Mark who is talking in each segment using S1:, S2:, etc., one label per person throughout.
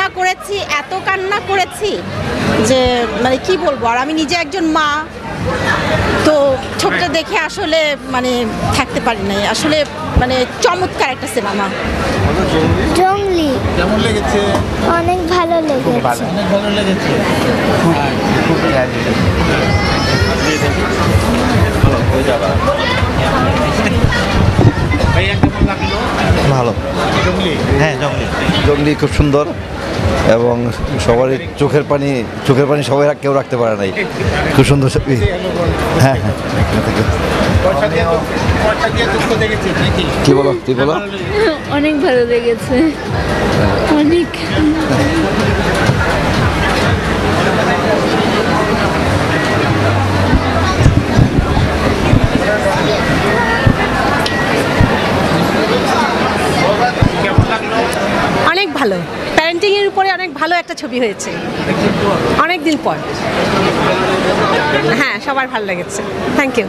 S1: কান্না করেছি, এত কান্না করেছি যে মানে কি বলবো। আর আমি নিজে একজন মা, তো ছবিটা দেখে আসলে মানে থাকতে পারি নাই। আসলে মানে চমৎকার একটা সিনেমা।
S2: জঙ্গলি
S3: কেমন লেগেছে?
S2: অনেক ভালো লেগেছে।
S3: অনেক ভালো লেগেছে। ভাইয়া কেমন লাগলো?
S4: ভালো।
S3: জঙ্গলি?
S4: হ্যাঁ, জঙ্গলি খুব সুন্দর এবং সবারই চোখের পানি সবাই কেউ রাখতে পারে নাই। খুব সুন্দর ছবি। হ্যাঁ হ্যাঁ, কি বলো তুই বলো?
S5: অনেক ভালো লেগেছে, অনেক।
S1: অনেক ভালো, প্যারেন্টিং এর উপরে অনেক ভালো একটা ছবি হয়েছে অনেক দিন পর। হ্যাঁ, সবার ভালো লেগেছে। Thank you.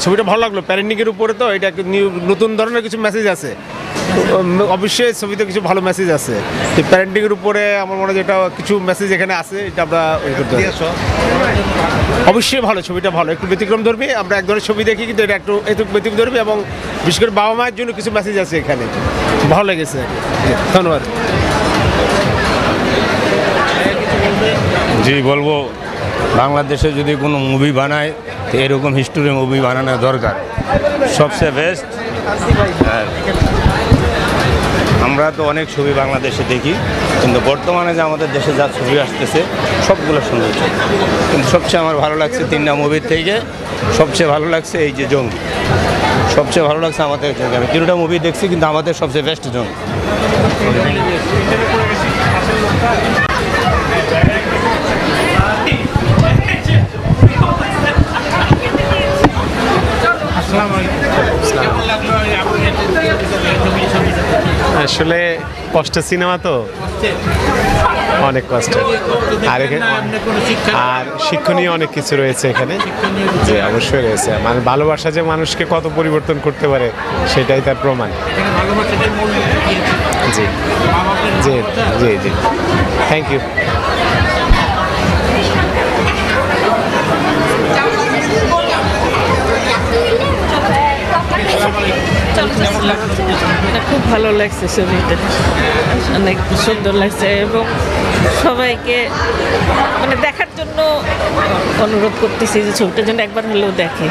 S6: ছবিটা ভালো লাগলো, প্যারেন্টিংয়ের উপরে তো এটা নতুন ধরনের কিছু মেসেজ আছে। অবশ্যই ছবিতে কিছু ভালো মেসেজ আছে, প্যারেন্টিংয়ের উপরে আমার মনে হয় যেটা কিছু মেসেজ এখানে আছে, এটা আমরা অবশ্যই ভালো। ছবিটা ভালো, একটু ব্যতিক্রম ধর্মী। আমরা এক ধরনের ছবি দেখি, কিন্তু এটা একটু ব্যতিক্রম ধর্মী এবং বিশেষ করে বাবা মায়ের জন্য কিছু মেসেজ আছে এখানে। ভালো লেগেছে, ধন্যবাদ।
S7: জি বলবো, বাংলাদেশে যদি কোনো মুভি বানায় তো এরকম হিস্টোরি মুভি বানানো দরকার, সবচেয়ে বেস্ট। আমরা তো অনেক ছবি বাংলাদেশে দেখি, কিন্তু বর্তমানে যে আমাদের দেশে যা ছবি আসতেছে সবগুলো সুন্দর ছবি। কিন্তু সবচেয়ে আমার ভালো লাগছে 3টা মুভির থেকে সবচেয়ে ভালো লাগছে এই যে জঙ্গলি। সবচেয়ে ভালো লাগছে আমাদের, আমি 3টা মুভি দেখছি, কিন্তু আমাদের সবচেয়ে বেস্ট জঙ্গলি।
S6: আসলে কষ্টের সিনেমা তো, অনেক কষ্টের। আর শিক্ষণীয় অনেক কিছু রয়েছে এখানে। যে অবশ্যই রয়েছে, মানে ভালোবাসা যে মানুষকে কত পরিবর্তন করতে পারে সেটাই তার প্রমাণ। জি জি জি জি, থ্যাংক ইউ।
S5: খুব ভালো লাগছে ছবিটা, অনেক সুন্দর লাগছে এবং সবাইকে মানে দেখার জন্য অনুরোধ করতেছি যে ছবিটা যেন একবার হলেও দেখে।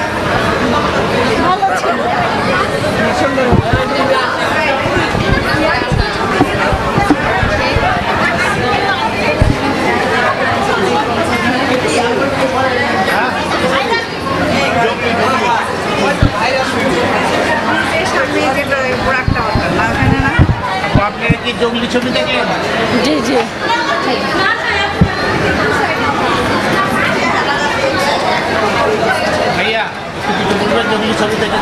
S3: আপনারা কি জঙ্গলি ছবি দেখলেন?
S5: জি জি।
S3: ভাইয়া জঙ্গলি ছবি দেখে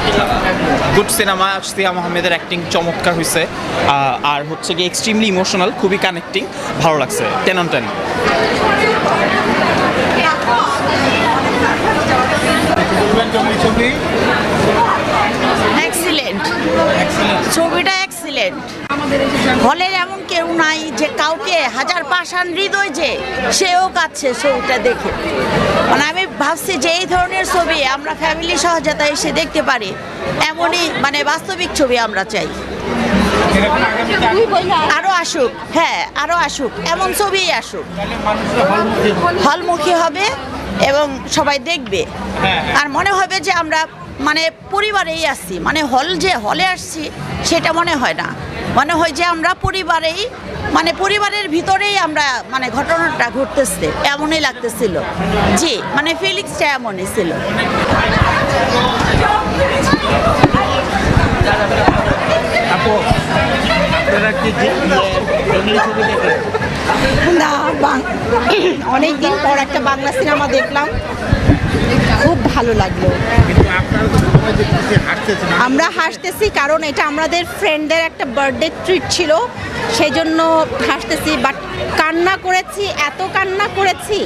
S8: গুড সিনেমা। আসিয়া আহমেদের অ্যাক্টিং চমৎকার হয়েছে, আর হচ্ছে কি এক্সট্রিমলি ইমোশনাল, খুবই কানেক্টিং, ভালো লাগছে। 10 on 10।
S3: জঙ্গলি ছবি
S1: এক্সিলেন্ট, ছবিটা এক্সিলেন্ট। হলের এমন কেউ নাই যে কাউকে হাজার পাষাণ হৃদয় যে সেও কাচ্ছে ছবিটা দেখে। মানে আমি ভাবছি যে এই ধরনের ছবি আমরা ফ্যামিলি সহ যাতে এসে দেখতে পারি, এমনই মানে বাস্তবিক ছবি আমরা চাই। আরো আসুক, হ্যাঁ আরো আসুক, এমন ছবি আসুক, হলমুখী হবে এবং সবাই দেখবে। আর মনে হবে যে আমরা মানে পরিবারেই আসছি, মানে হলে আসছি সেটা মনে হয় না, মনে হয় যে আমরা পরিবারেই, মানে পরিবারের ভিতরেই আমরা মানে ঘটনাটা ঘটতেছে এমনই লাগতেছিল। জি, মানে ফিলিংসটা এমনই ছিল। না, অনেকদিন পর একটা বাংলা সিনেমা দেখলাম, খুব ভালো লাগলো। আমরা হাসতেছি কারণ এটা আমাদের ফ্রেন্ডের একটা বার্থডে ট্রিট ছিল, সেই জন্য হাসতেছি। বাট কান্না করেছি, এত কান্না করেছি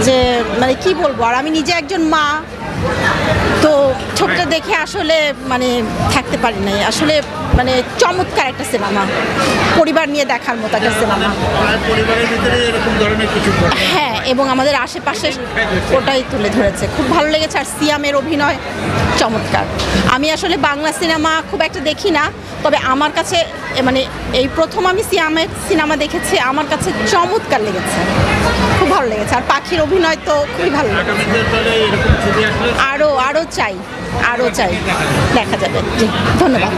S1: যে মানে কি বলবো। আর আমি নিজে একজন মা,
S9: তো ছবিটা দেখে আসলে মানে থাকতে পারি নাই, আসলে মানে চমৎকার একটা সিনেমা, পরিবার নিয়ে দেখার মতো একটা সিনেমা।
S3: পরিবারের ভিতরে এরকম ধরনের কিছু ঘটনা।
S9: হ্যাঁ, এবং আমাদের আশেপাশে ওটাই তুলে ধরেছে, খুব ভালো লেগেছে। আর সিয়ামের অভিনয় চমৎকার। আমি আসলে বাংলা সিনেমা খুব একটা দেখি না, তবে আমার কাছে মানে এই প্রথম আমি সিয়ামের সিনেমা দেখেছি, আমার কাছে চমৎকার লেগেছে, খুব ভালো লেগেছে। আর পাখির অভিনয় তো খুবই ভালো লেগেছে।
S3: আগামীতে তাহলে এরকম ছবি আসলে
S9: আরও চাই দেখা যাবে। জি, ধন্যবাদ।